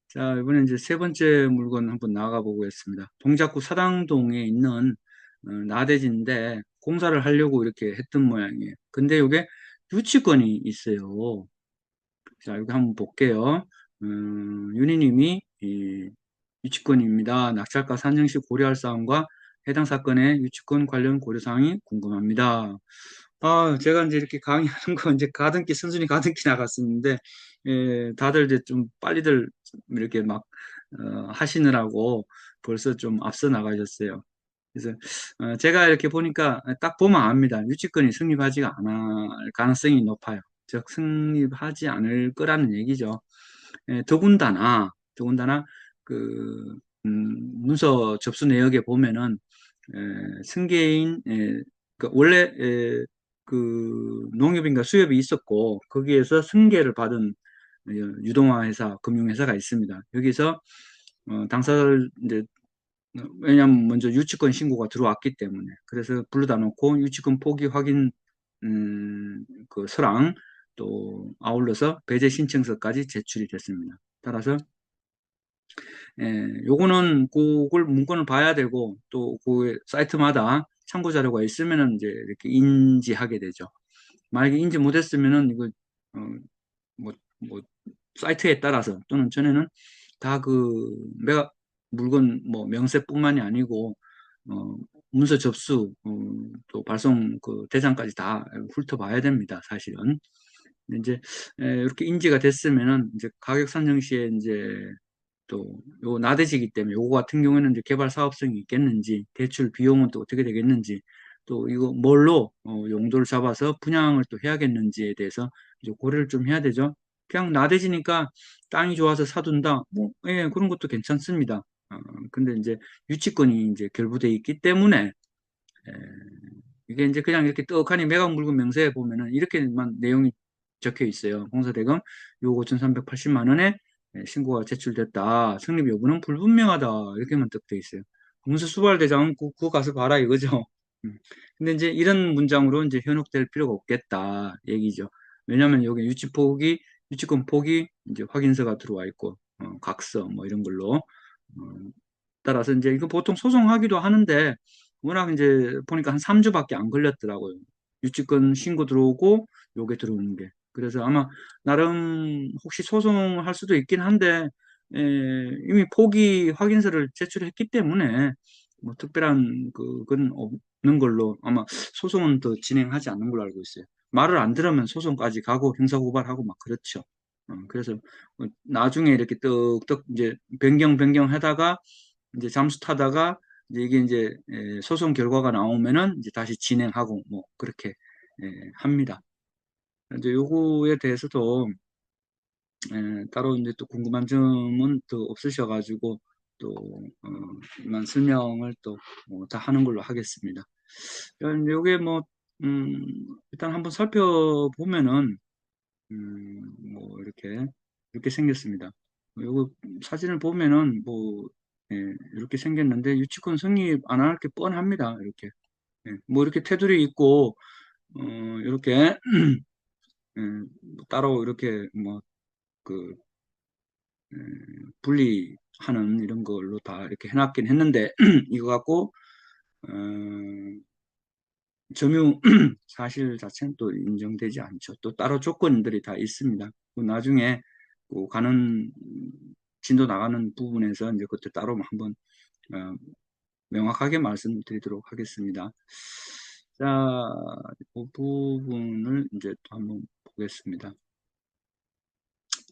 자, 이번에 이제 세 번째 물건 한번 나가 보겠습니다. 동작구 사당동에 있는 나대지인데 공사를 하려고 이렇게 했던 모양이에요. 근데 이게 유치권이 있어요. 자, 여기 한번 볼게요. 윤희님이 이 유치권입니다. 낙찰가 산정 시 고려할 사항과 해당 사건의 유치권 관련 고려사항이 궁금합니다. 아, 제가 이제 이렇게 강의하는 거 이제 가등기, 선순위 가등기 나갔었는데, 다들 이제 좀 빨리들 이렇게 막, 하시느라고 벌써 좀 앞서 나가셨어요. 그래서, 제가 이렇게 보니까 딱 보면 압니다. 유치권이 성립하지가 않을 가능성이 높아요. 즉, 성립하지 않을 거라는 얘기죠. 더군다나, 그, 문서 접수 내역에 보면은, 승계인, 그 원래, 그, 농협인가 수협이 있었고, 거기에서 승계를 받은 유동화 회사, 금융회사가 있습니다. 여기서, 당사자를 이제, 왜냐면 먼저 유치권 신고가 들어왔기 때문에, 그래서 불러다 놓고 유치권 포기 확인, 그 서랑, 또 아울러서 배제 신청서까지 제출이 됐습니다. 따라서 요거는 그걸 문건을 봐야 되고 또 그 사이트마다 참고 자료가 있으면은 이제 이렇게 인지하게 되죠. 만약에 인지 못했으면은 이거 뭐, 뭐 사이트에 따라서 또는 전에는 다 그 매각 물건 뭐 명세뿐만이 아니고 어, 문서 접수 또 발송 그 대장까지 다 훑어봐야 됩니다. 사실은. 근데 이제 이렇게 인지가 됐으면은 이제 가격 산정 시에 이제 또 요 나대지기 때문에 요거 같은 경우에는 이제 개발 사업성이 있겠는지 대출 비용은 또 어떻게 되겠는지 또 이거 뭘로 용도를 잡아서 분양을 또 해야겠는지에 대해서 이제 고려를 좀 해야 되죠. 그냥 나대지니까 땅이 좋아서 사둔다. 뭐, 예, 그런 것도 괜찮습니다. 근데 이제 유치권이 이제 결부돼 있기 때문에 에, 이게 이제 그냥 이렇게 떡하니 매각 물건 명세에 보면은 이렇게만 내용이 적혀 있어요. 공사대금 요 5,380만 원에 신고가 제출됐다. 성립 여부는 불분명하다. 이렇게만 딱 돼 있어요. 공사 수발 대장은 그거 가서 봐라 이거죠. 음. 근데 이제 이런 문장으로 이제 현혹될 필요가 없겠다 얘기죠. 왜냐하면 여기 유치권 포기 이제 확인서가 들어와 있고 각서 뭐 이런 걸로 따라서 이제 이거 보통 소송하기도 하는데 워낙 이제 보니까 한 3주밖에 안 걸렸더라고요. 유치권 신고 들어오고 요게 들어오는 게. 그래서 아마 나름 혹시 소송할 수도 있긴 한데 이미 포기 확인서를 제출했기 때문에 뭐 특별한 그건 없는 걸로 아마 소송은 더 진행하지 않는 걸로 알고 있어요. 말을 안 들으면 소송까지 가고 형사고발하고 막 그렇죠. 그래서 나중에 이렇게 떡떡 이제 변경하다가 이제 잠수 타다가 이제 이게 이제 소송 결과가 나오면은 이제 다시 진행하고 뭐 그렇게 합니다. 이제 요거에 대해서도 따로 이제 또 궁금한 점은 또 없으셔가지고 또 이만 설명을 또 다 하는 걸로 하겠습니다. 요게 뭐 일단 한번 살펴보면은 뭐 이렇게 생겼습니다. 요거 사진을 보면은 뭐 이렇게 생겼는데 유치권 성립 안 할 게 뻔합니다. 이렇게 뭐 이렇게 테두리 있고 이렇게 따로 이렇게 뭐 그 분리하는 이런 걸로 다 이렇게 해놨긴 했는데 이거 갖고 어, 점유 사실 자체는 또 인정되지 않죠. 또 따로 조건들이 다 있습니다. 그 나중에 그 가는 진도 나가는 부분에서 이제 그때 따로 한번 어, 명확하게 말씀드리도록 하겠습니다. 자, 그 부분을 이제 또 한번 보겠습니다.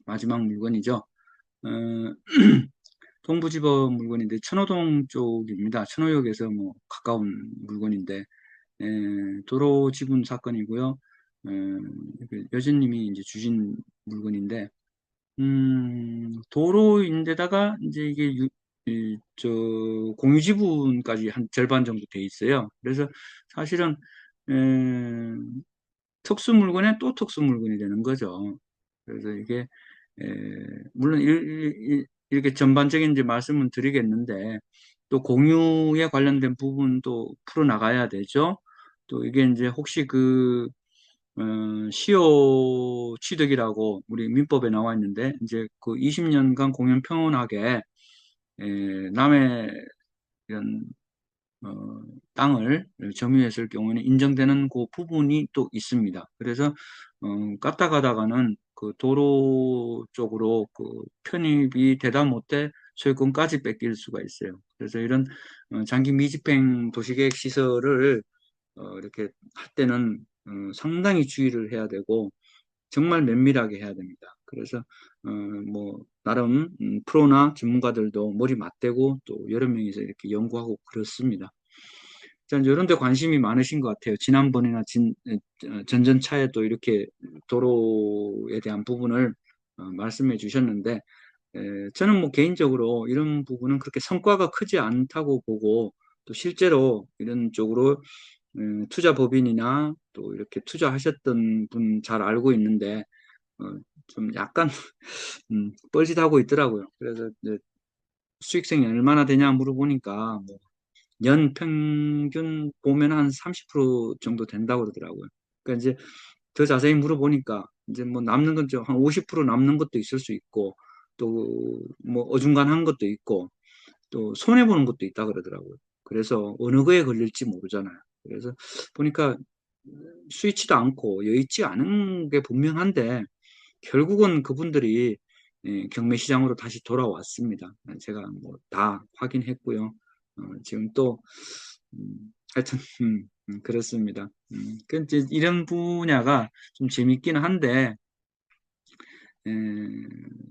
마지막 물건이죠. 동부지법 물건인데 천호동 쪽입니다. 천호역에서 뭐 가까운 물건인데 도로 지분 사건이고요. 여진님이 이제 주신 물건인데, 도로인데다가 이제 이게 저 공유 지분까지 한 절반 정도 돼 있어요. 그래서 사실은 에, 특수 물건에 또 특수 물건이 되는 거죠. 그래서 이게 에, 물론 이렇게 전반적인 이제 말씀은 드리겠는데 또 공유에 관련된 부분도 풀어 나가야 되죠. 또 이게 이제 혹시 시효 취득이라고 우리 민법에 나와 있는데 이제 그 20년간 공연 평온하게 남의 이런 땅을 점유했을 경우에는 인정되는 그 부분이 또 있습니다. 그래서 갔다 가다가는 그 도로 쪽으로 그 편입이 되다 못해 소유권까지 뺏길 수가 있어요. 그래서 이런 장기 미집행 도시계획 시설을 이렇게 할 때는 상당히 주의를 해야 되고 정말 면밀하게 해야 됩니다. 그래서 뭐 나름 프로나 전문가들도 머리 맞대고 또 여러 명이서 이렇게 연구하고 그렇습니다. 자, 이제 이런 데 관심이 많으신 것 같아요. 지난번이나 전전차에 또 이렇게 도로에 대한 부분을 말씀해 주셨는데 저는 뭐 개인적으로 이런 부분은 그렇게 성과가 크지 않다고 보고 또 실제로 이런 쪽으로 투자법인이나 또 이렇게 투자하셨던 분 잘 알고 있는데 어, 좀 약간 뻘짓하고 있더라고요. 그래서 이제 수익성이 얼마나 되냐 물어보니까 뭐 연 평균 보면 한 30% 정도 된다고 그러더라고요. 그러니까 이제 더 자세히 물어보니까 이제 뭐 남는 건 좀 한 50% 남는 것도 있을 수 있고 또 뭐 어중간한 것도 있고 또 손해 보는 것도 있다 그러더라고요. 그래서 어느 거에 걸릴지 모르잖아요. 그래서 보니까 수익치도 않고 여의치 않은 게 분명한데 결국은 그분들이 경매 시장으로 다시 돌아왔습니다. 제가 뭐 다 확인했고요. 지금 또 하여튼 그렇습니다. 그 이제 이런 분야가 좀 재밌기는 한데 에,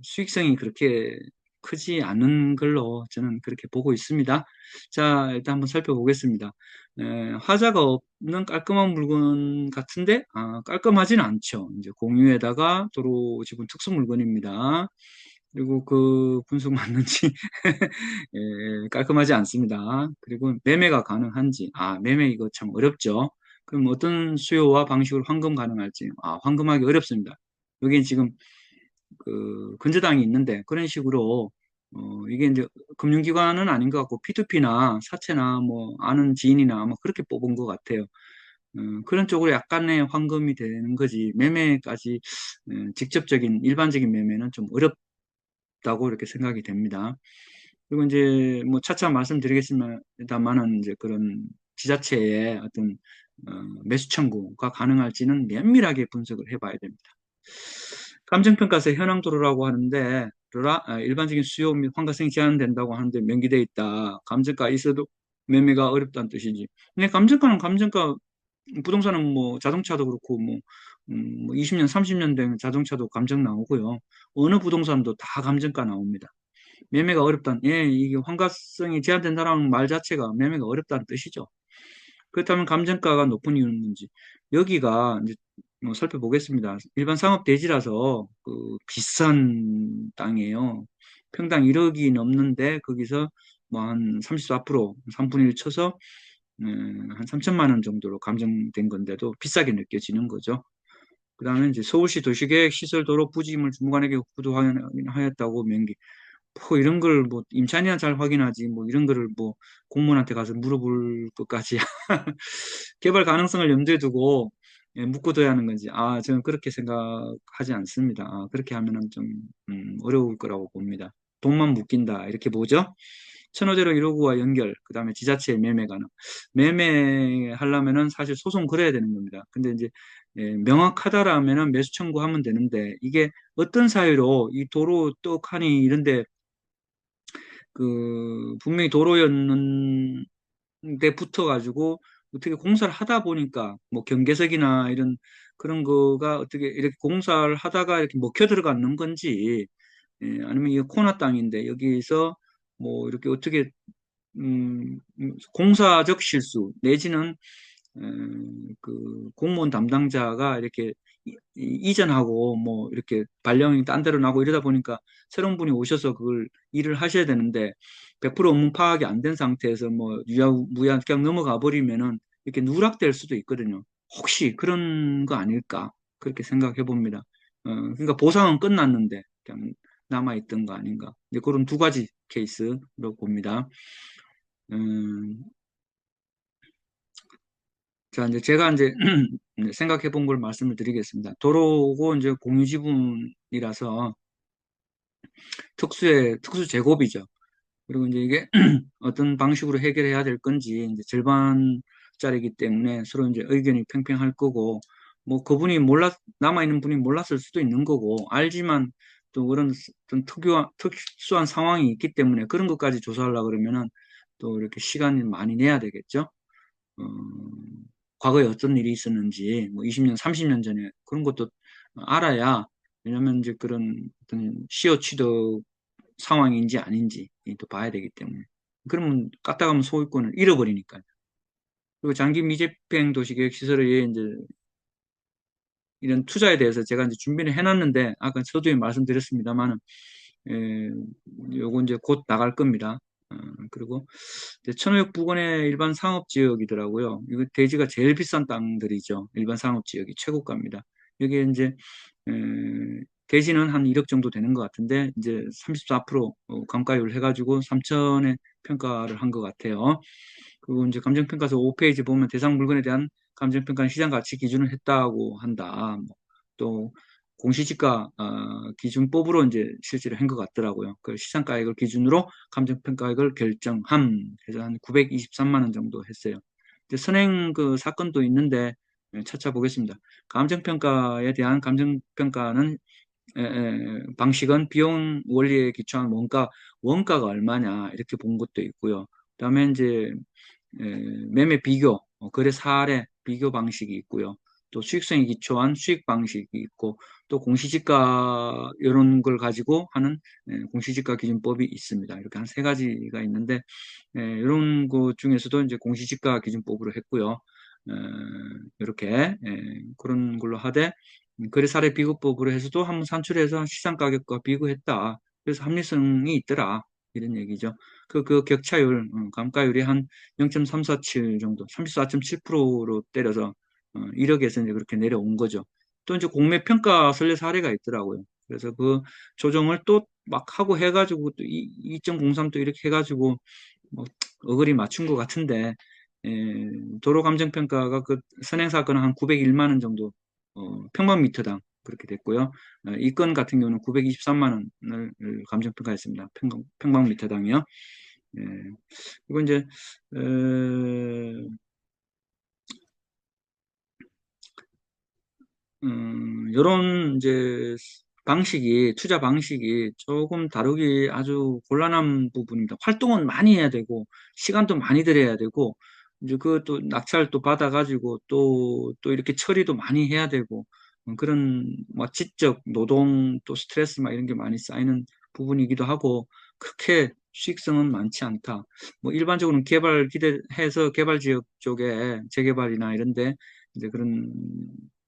수익성이 그렇게 크지 않은 걸로 저는 그렇게 보고 있습니다. 자, 일단 한번 살펴보겠습니다. 화자가 없는 깔끔한 물건 같은데, 깔끔하지는 않죠. 이제 공유에다가 도로 지분 특수 물건입니다. 그리고 그 분석 맞는지 깔끔하지 않습니다. 그리고 매매가 가능한지, 매매 이거 참 어렵죠. 그럼 어떤 수요와 방식으로 환금 가능할지, 환금하기 어렵습니다. 여기 지금 그 근저당이 있는데 그런 식으로 이게 이제 금융기관은 아닌 것 같고 P2P나 사채나 뭐 아는 지인이나 뭐 그렇게 뽑은 것 같아요. 그런 쪽으로 약간의 환금이 되는 거지 매매까지 직접적인 일반적인 매매는 좀 어렵다고 이렇게 생각이 됩니다. 그리고 이제 뭐 차차 말씀드리겠습니다만은 이제 그런 지자체의 어떤 매수 청구가 가능할지는 면밀하게 분석을 해봐야 됩니다. 감정평가세 현황 도로라고 하는데 일반적인 수요 및 환가성이 제한된다고 하는데 명기돼 있다. 감정가 있어도 매매가 어렵다는 뜻이지. 근데 감정가는 감정가 부동산은 뭐 자동차도 그렇고 뭐 20년, 30년 된 자동차도 감정 나오고요. 어느 부동산도 다 감정가 나옵니다. 매매가 어렵다는 이게 환가성이 제한된다는 말 자체가 매매가 어렵다는 뜻이죠. 그렇다면 감정가가 높은 이유는 뭔지 여기가 이제 뭐 살펴보겠습니다. 일반 상업 대지라서 그 비싼 땅이에요. 평당 1억이 넘는데 거기서 뭐 한 34%, 3분의 1 쳐서 한 3천만 원 정도로 감정된 건데도 비싸게 느껴지는 거죠. 그 다음에 이제 서울시 도시계획 시설 도로 부지임을 주무관에게 구도하였다고 명기. 뭐 이런 걸 뭐 임차인이나 잘 확인하지 뭐 이런 거를 뭐 공무원한테 가서 물어볼 것까지 개발 가능성을 염두에 두고 묶어둬야 하는 건지 저는 그렇게 생각하지 않습니다. 그렇게 하면은 좀 어려울 거라고 봅니다. 돈만 묶인다 이렇게 보죠. 천호대로 1호구와 연결, 그 다음에 지자체의 매매 가능. 매매하려면은 사실 소송 걸어야 되는 겁니다. 근데 이제 명확하다라면은 매수 청구하면 되는데 이게 어떤 사유로 이 도로 떡하니 이런데 그 분명히 도로였는데 붙어가지고 어떻게 공사를 하다 보니까 뭐 경계석이나 이런 그런 거가 어떻게 이렇게 공사를 하다가 이렇게 먹혀 들어가는 건지 아니면 이게 코너 땅인데 여기서 뭐 이렇게 어떻게 공사적 실수 내지는 그 공무원 담당자가 이렇게 이전하고 뭐 이렇게 발령이 딴 데로 나고 이러다 보니까 새로운 분이 오셔서 그걸 일을 하셔야 되는데 100% 업무 파악이 안 된 상태에서 뭐 유야무야 그냥 넘어가 버리면은 이렇게 누락될 수도 있거든요. 혹시 그런 거 아닐까 그렇게 생각해 봅니다. 그러니까 보상은 끝났는데 그냥 남아있던 거 아닌가. 이제 그런 두 가지 케이스로 봅니다. 음, 자, 이제 제가 이제 생각해 본 걸 말씀을 드리겠습니다. 도로고 이제 공유 지분이라서 특수 제곱이죠. 그리고 이제 이게 어떤 방식으로 해결해야 될 건지 이제 절반짜리이기 때문에 서로 이제 의견이 팽팽할 거고 뭐 그분이 남아있는 분이 몰랐을 수도 있는 거고 알지만 또 그런 어떤 특수한 상황이 있기 때문에 그런 것까지 조사하려고 그러면은 또 이렇게 시간이 많이 내야 되겠죠. 어, 과거에 어떤 일이 있었는지, 뭐 20년, 30년 전에 그런 것도 알아야, 왜냐면 이제 그런 어떤 시효 취득 상황인지 아닌지 또 봐야 되기 때문에. 그러면 까딱하면 소유권을 잃어버리니까요. 그리고 장기 미집행 도시계획 시설에 이제 이런 투자에 대해서 제가 이제 준비를 해놨는데, 아까 서두에 말씀드렸습니다만은, 에, 요거 이제 곧 나갈 겁니다. 어, 그리고 이제 천호역 부근의 일반 상업지역이더라고요. 이거 대지가 제일 비싼 땅들이죠. 일반 상업지역이 최고가입니다. 여기에 이제 에, 대지는 한 1억 정도 되는 것 같은데 이제 34% 감가율 해가지고 3천에 평가를 한 것 같아요. 그리고 이제 감정평가서 5페이지 보면 대상 물건에 대한 감정평가는 시장 가치 기준을 했다고 한다. 또 공시지가 기준법으로 이제 실시를 한 것 같더라고요. 그 시장가액을 기준으로 감정평가액을 결정함. 그래서 한 923만 원 정도 했어요. 선행 그 사건도 있는데 찾아보겠습니다. 감정평가에 대한 감정평가는 방식은 비용 원리에 기초한 원가가 얼마냐 이렇게 본 것도 있고요. 그다음에 이제 매매 비교, 거래 사례 비교 방식이 있고요. 또 수익성에 기초한 수익 방식이 있고, 또 공시지가 이런 걸 가지고 하는 공시지가 기준법이 있습니다. 이렇게 한 세 가지가 있는데 이런 것 중에서도 이제 공시지가 기준법으로 했고요. 이렇게 그런 걸로 하되 거래 사례 비교법으로 해서도 한번 산출해서 시장 가격과 비교했다. 그래서 합리성이 있더라. 이런 얘기죠. 그 격차율, 감가율이 한 0.347 정도, 34.7%로 때려서 1억에서 이제 그렇게 내려온 거죠. 또 이제 공매 평가 선례 사례가 있더라고요. 그래서 그 조정을 또 막 하고 해가지고 또 2.03 또 이렇게 해가지고 뭐 어글이 맞춘 것 같은데 도로 감정 평가가 그 선행 사건은 한 901만 원 정도 평방미터당 그렇게 됐고요. 이 건 같은 경우는 923만 원을 감정 평가했습니다. 평방미터당이요. 예. 그리고 이제 이런 이제 투자 방식이 조금 다루기 아주 곤란한 부분입니다. 활동은 많이 해야 되고, 시간도 많이 들여야 되고, 이제 그것도 낙찰 또 받아가지고 또 이렇게 처리도 많이 해야 되고, 그런 뭐 지적, 노동, 또 스트레스 막 이런 게 많이 쌓이는 부분이기도 하고, 그렇게 수익성은 많지 않다. 뭐 일반적으로는 기대해서 개발 지역 쪽에 재개발이나 이런데 이제 그런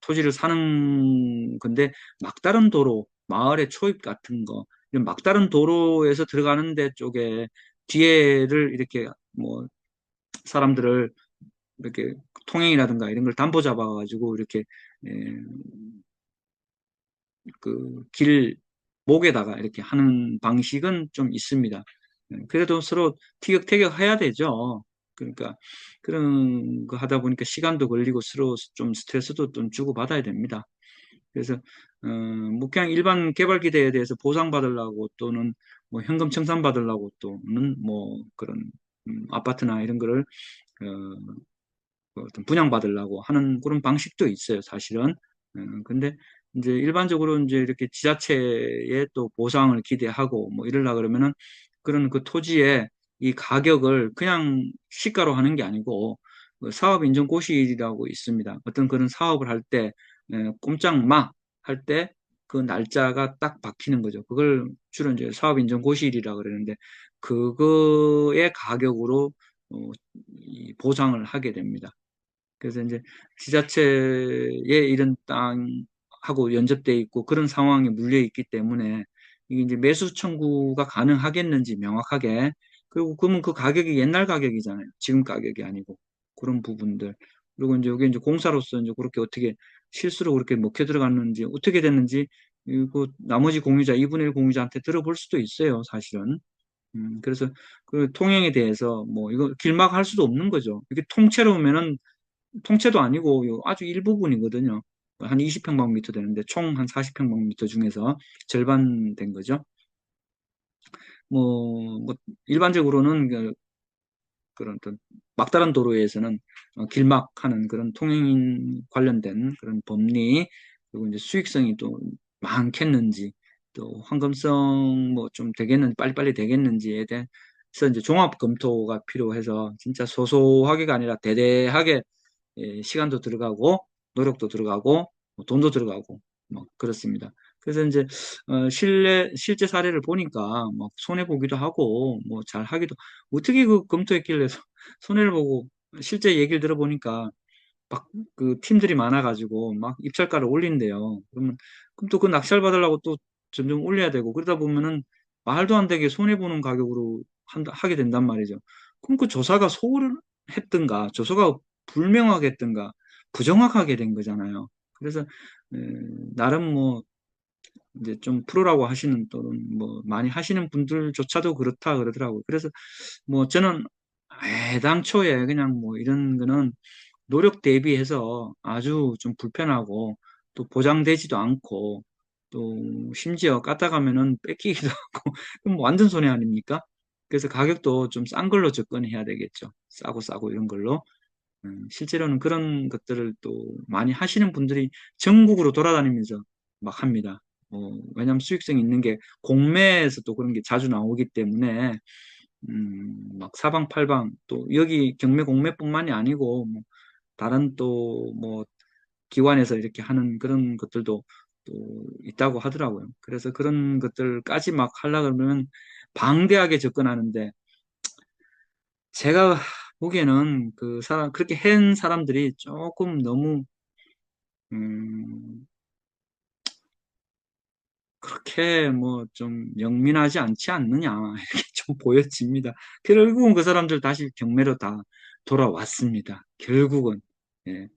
토지를 사는 건데 막다른 도로, 마을의 초입 같은 거, 이런 막다른 도로에서 들어가는 데 쪽에 뒤에를 이렇게 뭐 사람들을 이렇게 통행이라든가 이런 걸 담보 잡아가지고 이렇게 에, 그길 목에다가 이렇게 하는 방식은 좀 있습니다. 그래도 서로 티격태격 해야 되죠. 그러니까 그런 거 하다 보니까 시간도 걸리고 서로 좀 스트레스도 좀 주고 받아야 됩니다. 그래서 뭐 그냥 일반 개발 기대에 대해서 보상받으려고 또는 뭐 현금 청산받으려고 또는 뭐 그런 아파트나 이런 거를 그 어떤 분양받으려고 하는 그런 방식도 있어요, 사실은. 근데 이제 일반적으로 이제 이렇게 지자체에 또 보상을 기대하고 뭐 이러려 그러면은 그런 그 토지의 이 가격을 그냥 시가로 하는 게 아니고 그 사업 인정 고시일이라고 있습니다. 어떤 그런 사업을 할 때 꼼짝 마 할 때 그 날짜가 딱 박히는 거죠. 그걸 주로 이제 사업 인정 고시일이라 그러는데 그거의 가격으로 이 보상을 하게 됩니다. 그래서 이제 지자체에 이런 땅하고 연접돼 있고 그런 상황에 물려 있기 때문에 이게 이제 매수 청구가 가능하겠는지 명확하게 그리고 그러면 그 가격이 옛날 가격이잖아요. 지금 가격이 아니고 그런 부분들 그리고 이제 여기 이제 공사로서 이제 그렇게 어떻게 실수로 그렇게 먹혀 들어갔는지 어떻게 됐는지 이거 나머지 공유자 2분의 1 공유자한테 들어볼 수도 있어요. 사실은. 그래서 그 통행에 대해서 뭐 이거 길막할 수도 없는 거죠. 이게 통째로 오면은 통째도 아니고 요 아주 일부분이거든요. 한 20평방미터 되는데 총 한 40평방미터 중에서 절반 된 거죠. 뭐 일반적으로는 그런 어떤 막다른 도로에서는 길막하는 그런 통행 관련된 그런 법리 그리고 이제 수익성이 또 많겠는지 또 황금성 뭐 좀 되겠는지 빨리빨리 되겠는지에 대해서 이제 종합 검토가 필요해서 진짜 소소하게가 아니라 대대하게 시간도 들어가고 노력도 들어가고 뭐 돈도 들어가고 뭐 그렇습니다. 그래서 이제 실제 사례를 보니까 막 손해 보기도 하고 뭐 잘 하기도 어떻게 그 검토했길래 손해를 보고 실제 얘기를 들어보니까 막 그 팀들이 많아가지고 막 입찰가를 올린대요. 그럼 또 그 낙찰 받으려고 또 점점 올려야 되고 그러다 보면은 말도 안 되게 손해 보는 가격으로 하게 된단 말이죠. 그럼 그 조사가 소홀했든가 조사가 불명확하게 했든가 부정확하게 된 거잖아요. 그래서 나름 뭐 이제 좀 프로라고 하시는 또는 뭐 많이 하시는 분들조차도 그렇다 그러더라고요. 그래서 뭐 저는 애당초에 그냥 뭐 이런 거는 노력 대비해서 아주 좀 불편하고 또 보장되지도 않고 또 심지어 까다가면은 뺏기기도 하고 그럼 완전 손해 아닙니까? 그래서 가격도 좀 싼 걸로 접근해야 되겠죠. 싸고 싸고 이런 걸로. 실제로는 그런 것들을 또 많이 하시는 분들이 전국으로 돌아다니면서 막 합니다. 왜냐하면 수익성이 있는 게 공매에서 또 그런 게 자주 나오기 때문에 막 사방팔방 또 여기 경매 공매뿐만이 아니고 뭐 다른 또 뭐 기관에서 이렇게 하는 그런 것들도 또 있다고 하더라고요. 그래서 그런 것들까지 막 하려 그러면 방대하게 접근하는데 제가 보기에는 그 사람 그렇게 한 사람들이 조금 너무 음, 그렇게 뭐 좀 영민하지 않지 않느냐 이렇게 좀 보여집니다. 결국은 그 사람들 다시 경매로 다 돌아왔습니다. 결국은 예.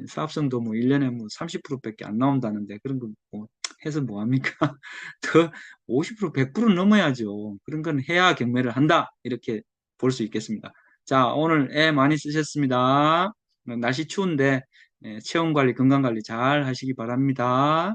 사업성도 뭐 1년에 뭐 30%밖에 안 나온다는데 그런 거 뭐 해서 뭐 합니까? 더 50%, 100% 넘어야죠. 그런 건 해야 경매를 한다. 이렇게 볼 수 있겠습니다. 자, 오늘 애 많이 쓰셨습니다. 날씨 추운데 체온 관리, 건강 관리 잘 하시기 바랍니다.